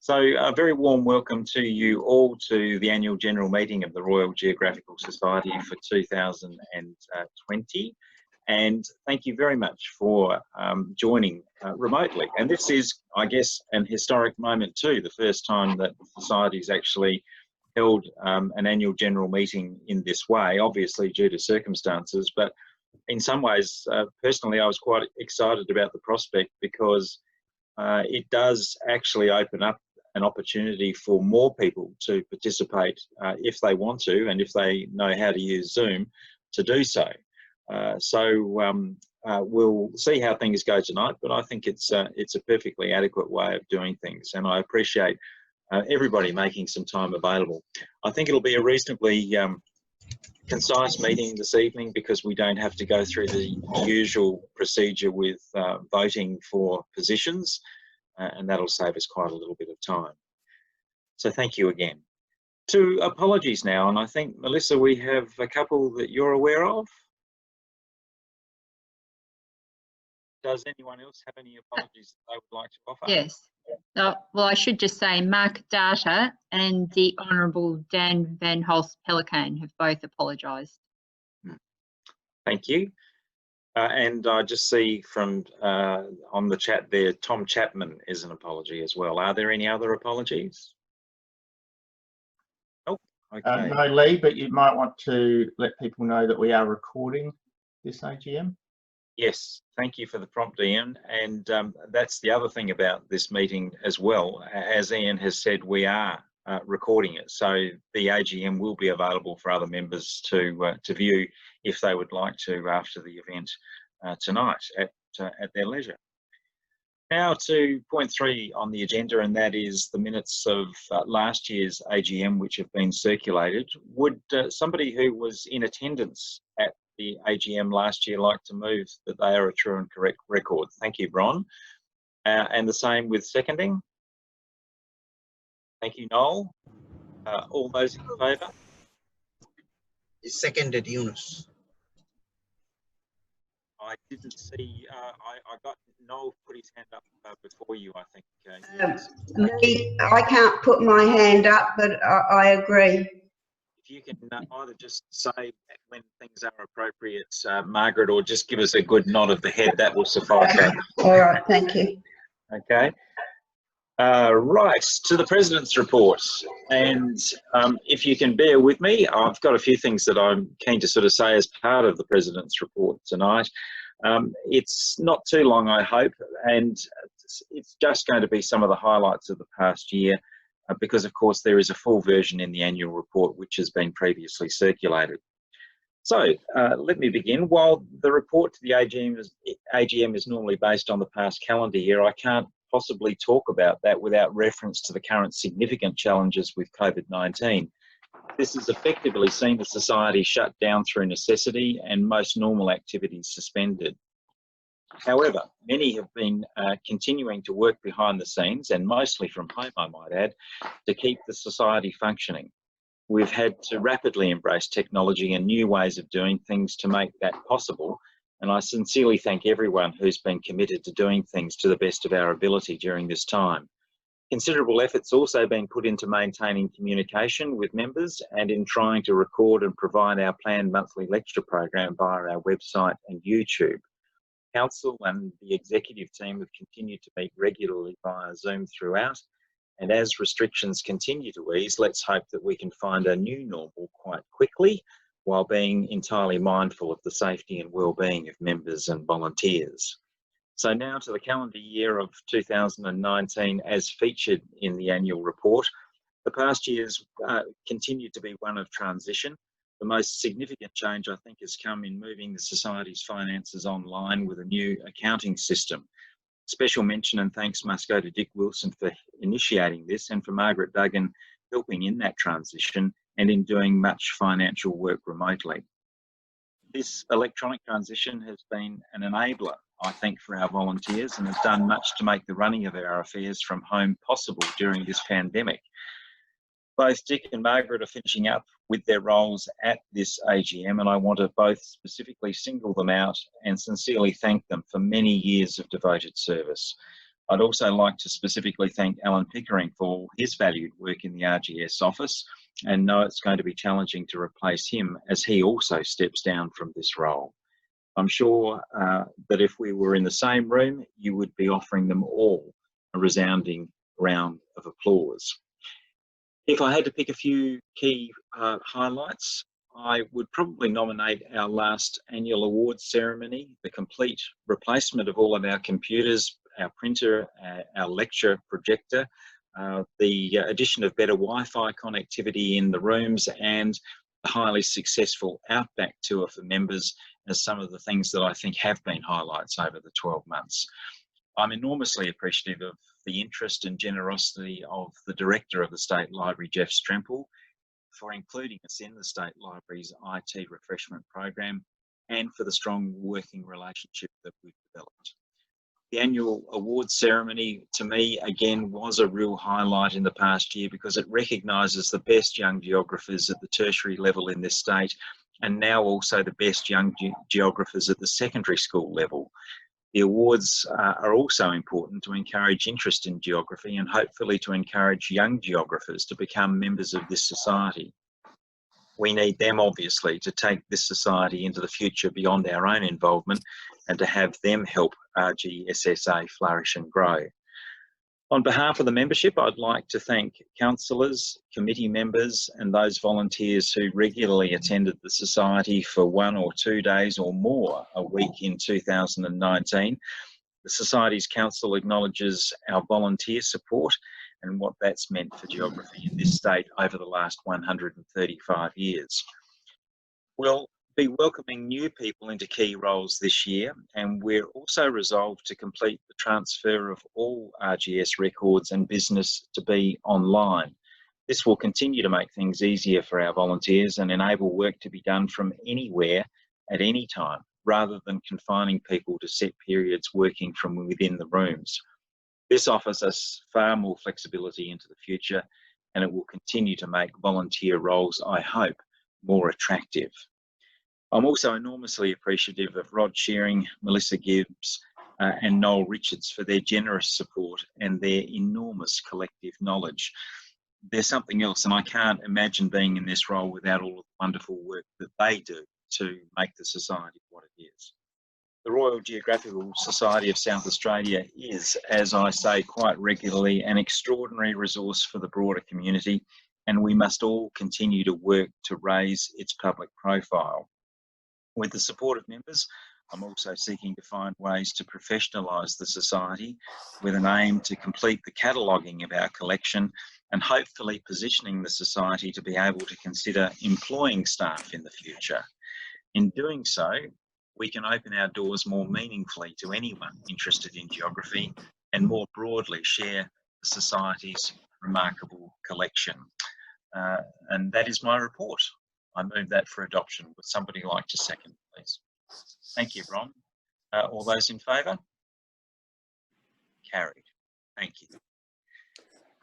So a very warm welcome to you all to the annual general meeting of the Royal Geographical Society for 2020. And thank you very much for joining remotely. And this is, I guess, an historic moment too, the first time that the Society's actually held an annual general meeting in this way, obviously due to circumstances. But in some ways, personally, I was quite excited about the prospect because it does actually open up an opportunity for more people to participate if they want to, and if they know how to use Zoom, to do so. We'll see how things go tonight, but I think it's a perfectly adequate way of doing things, and I appreciate everybody making some time available. I think it'll be a reasonably concise meeting this evening because we don't have to go through the usual procedure with voting for positions. And that'll save us quite a little bit of time. So thank you again. To apologies now, and I think, Melissa, we have a couple that you're aware of. Does anyone else have any apologies that they would like to offer? Yes. Well, I should just say Mark Data and the Honourable Dan Van Holst Pelican have both apologised. Thank you. And I just see from on the chat there, Tom Chapman is an apology as well. Are there any other apologies? Oh, okay. No, Lee, but you might want to let people know that we are recording this AGM. Yes, thank you for the prompt, Ian. And that's the other thing about this meeting as well. As Ian has said, we are recording it, so the AGM will be available for other members to view if they would like to after the event tonight at their leisure. Now to point 3 on the agenda, and that is the minutes of last year's AGM, which have been circulated. Would somebody who was in attendance at the AGM last year like to move that they are a true and correct record? Thank you, Bron. And the same with seconding. Thank you, Noel. All those in favour? Seconded, Yunus. I didn't see, I got Noel put his hand up before you, I think. Me, I can't put my hand up, but I agree. If you can either just say when things are appropriate, Margaret, or just give us a good nod of the head, that will suffice. All right, thank you. Okay. Right, to the President's report, and if you can bear with me, I've got a few things that I'm keen to sort of say as part of the President's report tonight. It's not too long, I hope, and it's just going to be some of the highlights of the past year, because of course there is a full version in the annual report which has been previously circulated. So let me begin. While the report to the AGM is normally based on the past calendar year, I can't possibly talk about that without reference to the current significant challenges with COVID-19. This has effectively seen the Society shut down through necessity and most normal activities suspended. However, many have been continuing to work behind the scenes, and mostly from home, I might add, to keep the Society functioning. We've had to rapidly embrace technology and new ways of doing things to make that possible, and I sincerely thank everyone who's been committed to doing things to the best of our ability during this time. Considerable effort's also been put into maintaining communication with members and in trying to record and provide our planned monthly lecture program via our website and YouTube. Council and the executive team have continued to meet regularly via Zoom throughout, and as restrictions continue to ease, let's hope that we can find a new normal quite quickly, while being entirely mindful of the safety and well-being of members and volunteers. So now to the calendar year of 2019 as featured in the annual report. The past years continued to be one of transition. The most significant change, I think, has come in moving the Society's finances online with a new accounting system. Special mention and thanks must go to Dick Wilson for initiating this, and for Margaret Duggan helping in that transition and in doing much financial work remotely. This electronic transition has been an enabler, I think, for our volunteers, and has done much to make the running of our affairs from home possible during this pandemic. Both Dick and Margaret are finishing up with their roles at this AGM, and I want to both specifically single them out and sincerely thank them for many years of devoted service. I'd also like to specifically thank Alan Pickering for his valued work in the RGS office, and know it's going to be challenging to replace him as he also steps down from this role. I'm sure that if we were in the same room, you would be offering them all a resounding round of applause. If I had to pick a few key highlights, I would probably nominate our last annual awards ceremony, the complete replacement of all of our computers, our printer, our lecture projector, the addition of better Wi-Fi connectivity in the rooms, and a highly successful Outback tour for members as some of the things that I think have been highlights over the 12 months. I'm enormously appreciative of the interest and generosity of the Director of the State Library, Jeff Stremple, for including us in the State Library's IT refreshment program, and for the strong working relationship that we've developed. The annual awards ceremony, to me, again, was a real highlight in the past year because it recognises the best young geographers at the tertiary level in this state, and now also the best young geographers at the secondary school level. The awards are also important to encourage interest in geography and hopefully to encourage young geographers to become members of this society. We need them, obviously, to take this society into the future beyond our own involvement and to have them help RGSSA flourish and grow. On behalf of the membership, I'd like to thank councillors, committee members and those volunteers who regularly attended the Society for 1 or 2 days or more a week in 2019. The Society's Council acknowledges our volunteer support and what that's meant for geography in this state over the last 135 years. We'll be welcoming new people into key roles this year, and we're also resolved to complete the transfer of all RGS records and business to be online. This will continue to make things easier for our volunteers and enable work to be done from anywhere at any time, rather than confining people to set periods working from within the rooms. This offers us far more flexibility into the future, and it will continue to make volunteer roles, I hope, more attractive. I'm also enormously appreciative of Rod Shearing, Melissa Gibbs and Noel Richards for their generous support and their enormous collective knowledge. There's something else, and I can't imagine being in this role without all of the wonderful work that they do to make the Society what it is. The Royal Geographical Society of South Australia is, as I say quite regularly, an extraordinary resource for the broader community, and we must all continue to work to raise its public profile. With the support of members, I'm also seeking to find ways to professionalise the Society with an aim to complete the cataloguing of our collection and hopefully positioning the Society to be able to consider employing staff in the future. In doing so, we can open our doors more meaningfully to anyone interested in geography and more broadly share the Society's remarkable collection. And that is my report. I move that for adoption. Would somebody like to second, please? Thank you, Ron. All those in favour? Carried. Thank you.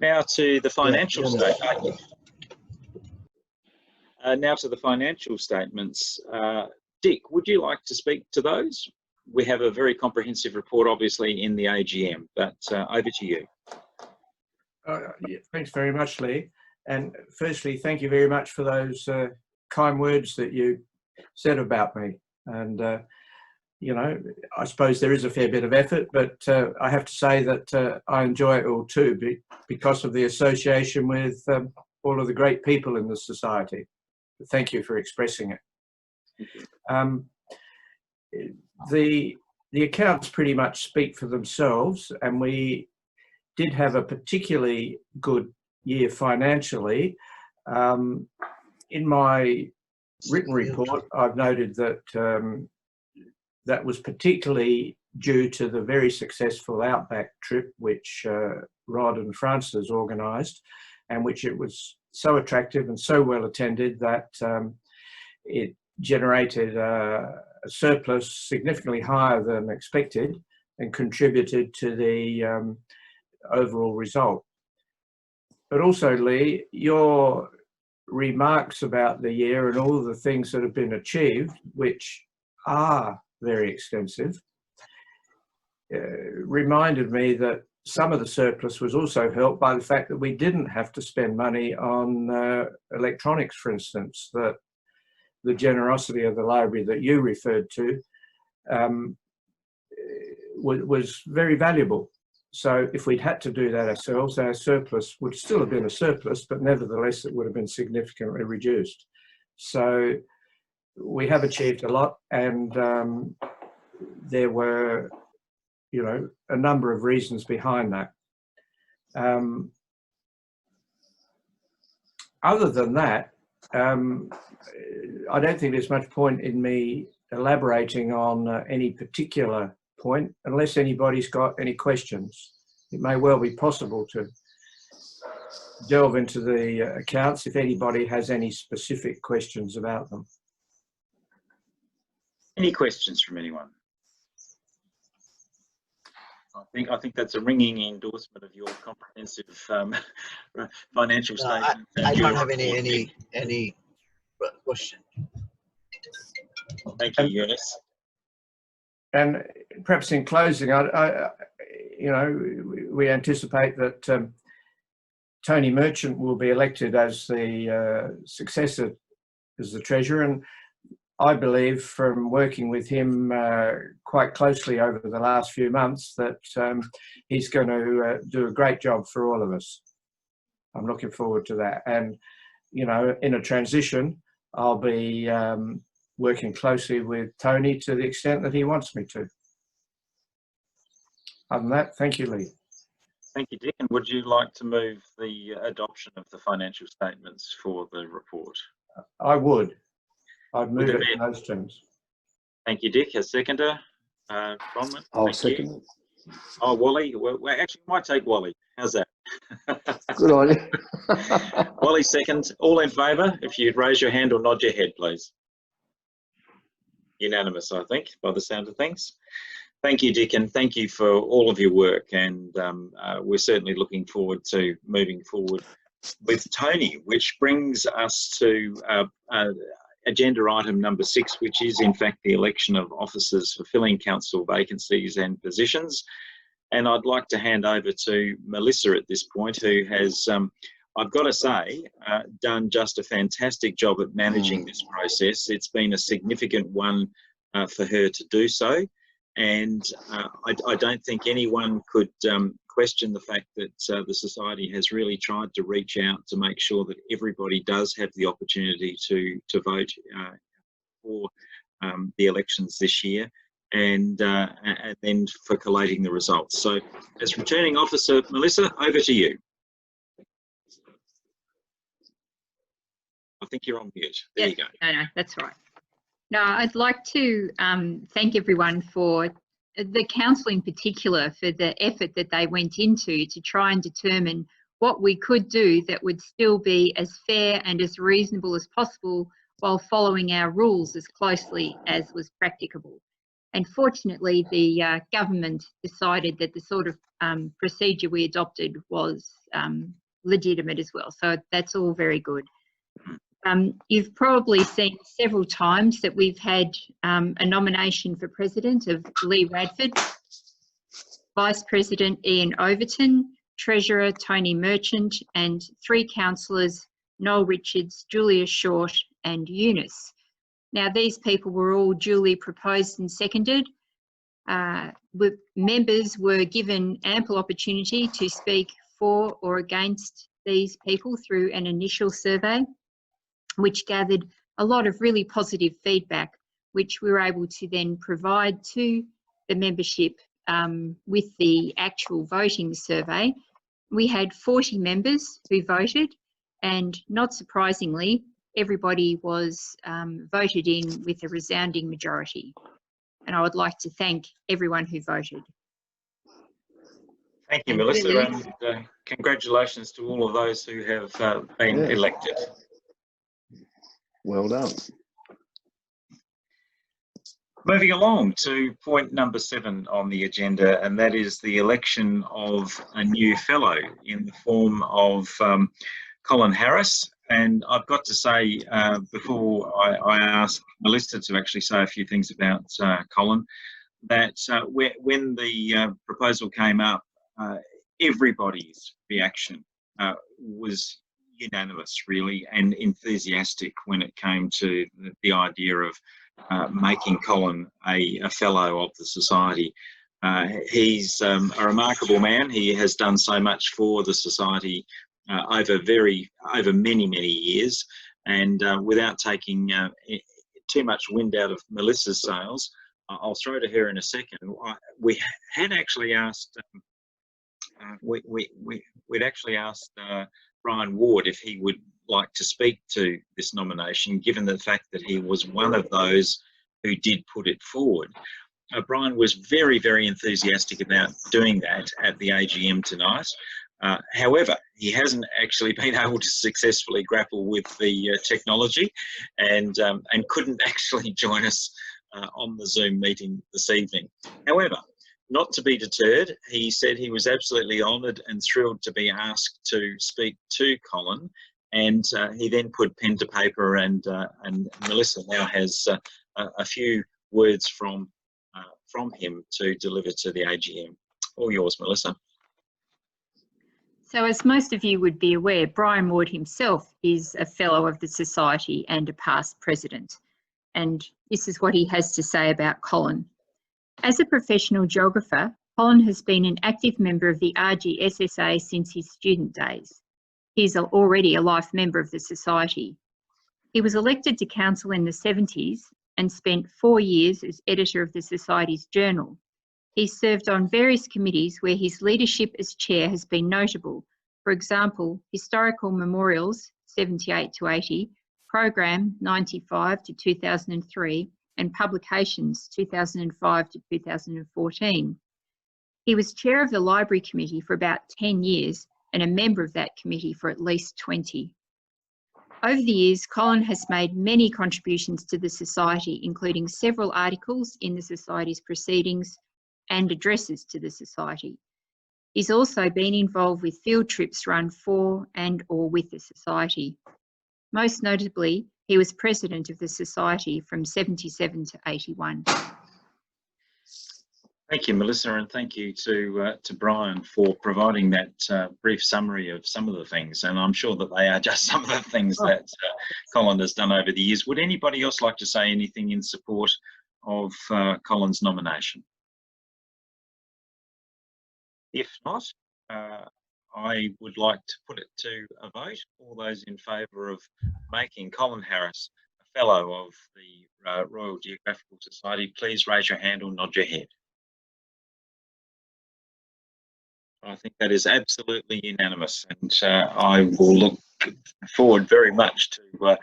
Now to the financial statement. Now to the financial statements. Dick, would you like to speak to those? We have a very comprehensive report, obviously, in the AGM, but over to you. Yeah, thanks very much, Lee. And firstly, thank you very much for those kind words that you said about me. And, you know, I suppose there is a fair bit of effort, but I have to say that I enjoy it all too, because of the association with all of the great people in the Society. Thank you for expressing it. The accounts pretty much speak for themselves, and we did have a particularly good year financially. In my written report, I've noted that that was particularly due to the very successful Outback trip, which Rod and Frances organised, and which it was so attractive and so well attended that it generated a surplus significantly higher than expected and contributed to the overall result. But also, Lee, your remarks about the year and all the things that have been achieved, which are very extensive, reminded me that some of the surplus was also helped by the fact that we didn't have to spend money on electronics, for instance, that the generosity of the library that you referred to was very valuable. So if we'd had to do that ourselves, our surplus would still have been a surplus, but nevertheless it would have been significantly reduced. So we have achieved a lot, and there were, you know, a number of reasons behind that. Other than that, I don't think there's much point in me elaborating on any particular point unless anybody's got any questions. It may well be possible to delve into the accounts if anybody has any specific questions about them. Any questions from anyone? I think that's a ringing endorsement of your comprehensive financial statement. I don't have any question. Thank you, Eunice. And perhaps in closing, you know, we anticipate that Tony Merchant will be elected as the successor as the Treasurer, and I believe from working with him quite closely over the last few months that he's going to do a great job for all of us. I'm looking forward to that. And, you know, in a transition, I'll be working closely with Tony to the extent that he wants me to. Other than that, thank you, Lee. Thank you, Dick. And would you like to move the adoption of the financial statements for the report? I would. I'd move it in those terms. Thank you, Dick. A seconder? Bronwyn? I'll second it. Oh, Wally? Well, actually, I might take Wally. How's that? Good on you. Wally, second. All in favour? If you'd raise your hand or nod your head, please. Unanimous, I think, by the sound of things. Thank you, Dick, and thank you for all of your work. And we're certainly looking forward to moving forward with Tony, which brings us to agenda item number 6, which is in fact the election of officers fulfilling council vacancies and positions. And I'd like to hand over to Melissa at this point, who has, I've got to say, done just a fantastic job at managing this process. It's been a significant one for her to do so. And I don't think anyone could question the fact that the Society has really tried to reach out to make sure that everybody does have the opportunity to vote for the elections this year, and then for collating the results. So as returning officer, Melissa, over to you. I think you're on mute. There you go. No, that's right. No, I'd like to thank everyone for the council in particular for the effort that they went into to try and determine what we could do that would still be as fair and as reasonable as possible while following our rules as closely as was practicable. And fortunately, the government decided that the sort of procedure we adopted was legitimate as well. So that's all very good. You've probably seen several times that we've had a nomination for President of Lee Radford, Vice President Ian Overton, Treasurer Tony Merchant, and 3 councillors, Noel Richards, Julia Short and Eunice. Now, these people were all duly proposed and seconded. Members were given ample opportunity to speak for or against these people through an initial survey, which gathered a lot of really positive feedback, which we were able to then provide to the membership with the actual voting survey. We had 40 members who voted, and not surprisingly, everybody was voted in with a resounding majority. And I would like to thank everyone who voted. Thank you, Melissa, and congratulations to all of those who have been elected. Well done. Moving along to point number 7 on the agenda, and that is the election of a new fellow in the form of Colin Harris. And I've got to say, before I ask Melissa to actually say a few things about Colin, that when the proposal came up, everybody's reaction was unanimous, really, and enthusiastic when it came to the idea of making Colin a fellow of the Society. He's a remarkable man. He has done so much for the Society over many years, and without taking too much wind out of Melissa's sails, I'll throw to her in a second. We had actually asked we'd actually asked Brian Ward if he would like to speak to this nomination, given the fact that he was one of those who did put it forward. Brian was very enthusiastic about doing that at the AGM tonight. However, he hasn't actually been able to successfully grapple with the technology and couldn't actually join us on the Zoom meeting this evening. However, not to be deterred, he said he was absolutely honoured and thrilled to be asked to speak to Colin, and he then put pen to paper, and Melissa now has a few words from him to deliver to the AGM. All yours, Melissa. So as most of you would be aware, Brian Ward himself is a Fellow of the Society and a past President. And this is what he has to say about Colin. As a professional geographer, Colin has been an active member of the Rgssa since his student days. He's already a life member of the Society. He was elected to council in the 70s and spent 4 years as editor of the Society's journal. He served on various committees where his leadership as chair has been notable. For example, Historical Memorials 78 to 80, Program 95 to 2003, and Publications 2005 to 2014. He was chair of the Library Committee for about 10 years and a member of that committee for at least 20. Over the years, Colin has made many contributions to the Society, including several articles in the Society's proceedings and addresses to the Society. He's also been involved with field trips run for and or with the Society. Most notably, he was president of the Society from 77 to 81. Thank you, Melissa, and thank you to Brian for providing that brief summary of some of the things, and I'm sure that they are just some of the things that Colin has done over the years. Would anybody else like to say anything in support of Colin's nomination? If not, I would like to put it to a vote. All those in favour of making Colin Harris a Fellow of the Royal Geographical Society, please raise your hand or nod your head. I think that is absolutely unanimous, and I will look forward very much to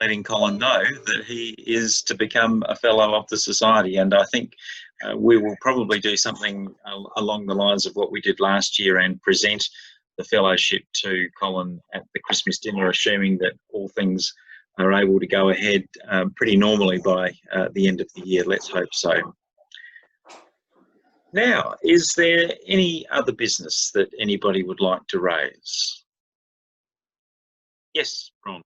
letting Colin know that he is to become a Fellow of the Society, and I think we will probably do something along the lines of what we did last year and present the fellowship to Colin at the Christmas dinner, assuming that all things are able to go ahead pretty normally by the end of the year. Let's hope so. Now, is there any other business that anybody would like to raise? Yes, Ron.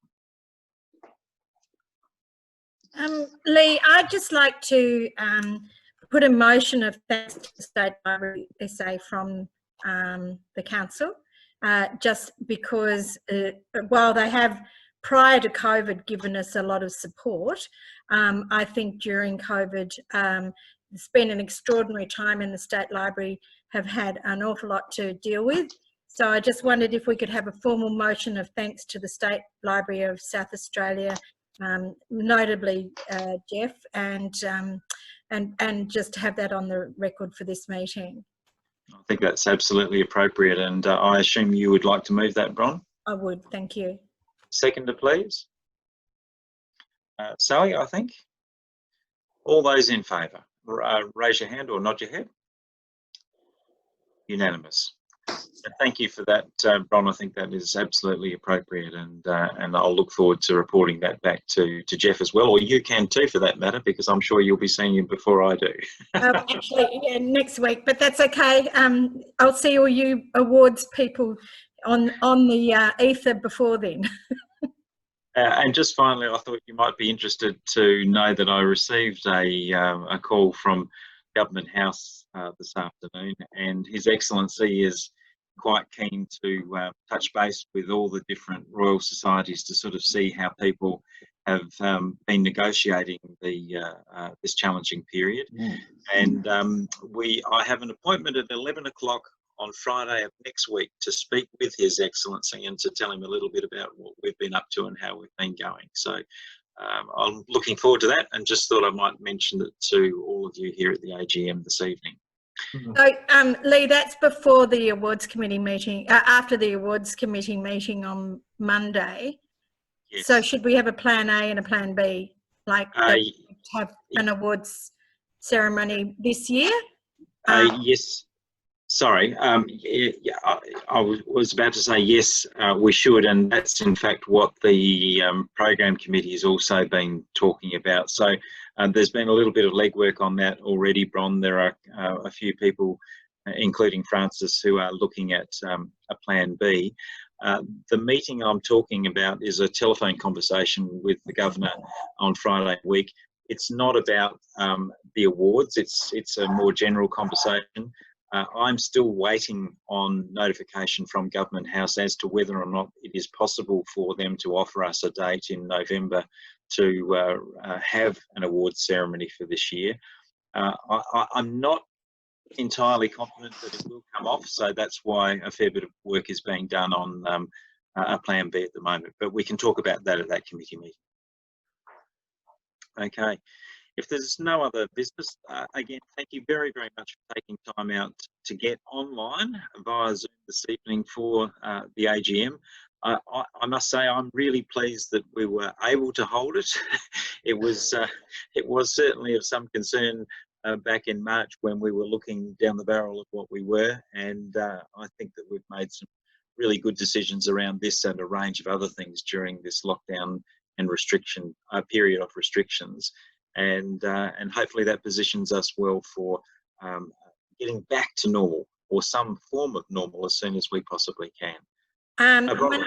Lee, I'd just like to put a motion of thanks to the State Library SA from the Council, just because while they have, prior to COVID, given us a lot of support, I think during COVID, it's been an extraordinary time, and the State Library have had an awful lot to deal with. So I just wondered if we could have a formal motion of thanks to the State Library of South Australia, notably Jeff, and just have that on the record for this meeting. I think that's absolutely appropriate, and I assume you would like to move that, Bron? I would, thank you. Seconder, please. Sally, I think. All those in favour, raise your hand or nod your head. Unanimous. And thank you for that, Bron. I think that is absolutely appropriate, and I'll look forward to reporting that back to Jeff as well, or you can too, for that matter, because I'm sure you'll be seeing him before I do. Actually, yeah, next week, but that's okay. I'll see all you awards people on the ether before then. And just finally, I thought you might be interested to know that I received a call from Government House this afternoon, and His Excellency is quite keen to touch base with all the different Royal Societies to sort of see how people have been negotiating this challenging period. And I have an appointment at 11 o'clock on Friday of next week to speak with His Excellency and to tell him a little bit about what we've been up to and how we've been going. So I'm looking forward to that, and just thought I might mention it to all of you here at the AGM this evening. So, Lee, that's before the Awards Committee meeting, after the Awards Committee meeting on Monday. Yes. So should we have a plan A and a plan B, like have an awards ceremony this year? Yes. Sorry, I was about to say yes, we should, and that's in fact what the program committee has also been talking about. So there's been a little bit of legwork on that already, Bron. There are a few people, including Francis, who are looking at a plan B. The meeting I'm talking about is a telephone conversation with the Governor on Friday week. It's not about the awards, it's a more general conversation. I'm still waiting on notification from Government House as to whether or not it is possible for them to offer us a date in November to have an awards ceremony for this year. I'm not entirely confident that it will come off, so that's why a fair bit of work is being done on a plan B at the moment, but we can talk about that at that committee meeting. Okay. If there's no other business, again, thank you very, very much for taking time out to get online via Zoom this evening for the AGM. I must say I'm really pleased that we were able to hold it. It was certainly of some concern back in March when we were looking down the barrel of what we were, and I think that we've made some really good decisions around this and a range of other things during this lockdown and restriction period of restrictions. And hopefully that positions us well for getting back to normal, or some form of normal, as soon as we possibly can.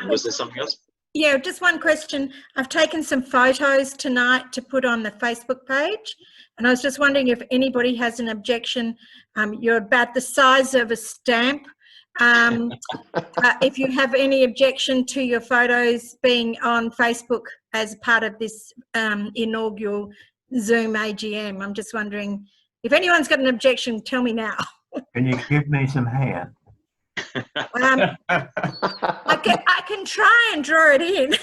Was there something else? Yeah, just one question. I've taken some photos tonight to put on the Facebook page, and I was just wondering if anybody has an objection. You're about the size of a stamp. If you have any objection to your photos being on Facebook as part of this inaugural Zoom AGM, I'm just wondering if anyone's got an objection, tell me now. Can you give me some hair? I can try and draw it in.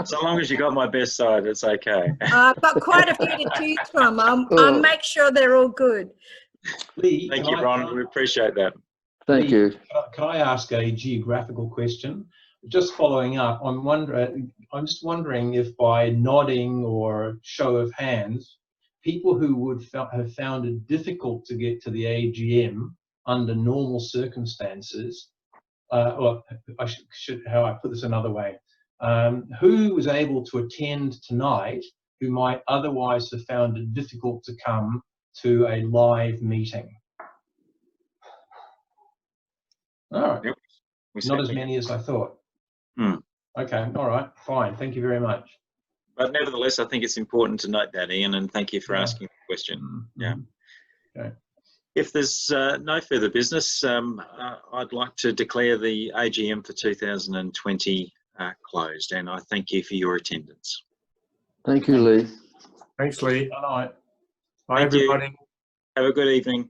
So long as you got my best side, it's okay. I've got quite a few to choose from. I'll make sure they're all good. Lee, thank you, Ron. We appreciate that. Thank you. Can I ask a geographical question? Just following up, I'm just wondering if by nodding or show of hands, people who would have found it difficult to get to the AGM under normal circumstances, or how I put this another way, who was able to attend tonight who might otherwise have found it difficult to come to a live meeting? All right. Yep. Not as many as I thought. Okay, all right, fine. Thank you very much. But nevertheless, I think it's important to note that, Ian, and thank you for asking the question. Yeah. Okay. If there's no further business, I'd like to declare the AGM for 2020 closed, and I thank you for your attendance. Thank you, Lee. Thanks, Lee. Good night. Bye, everybody. Have a good evening.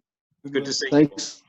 Good to see you. Thanks.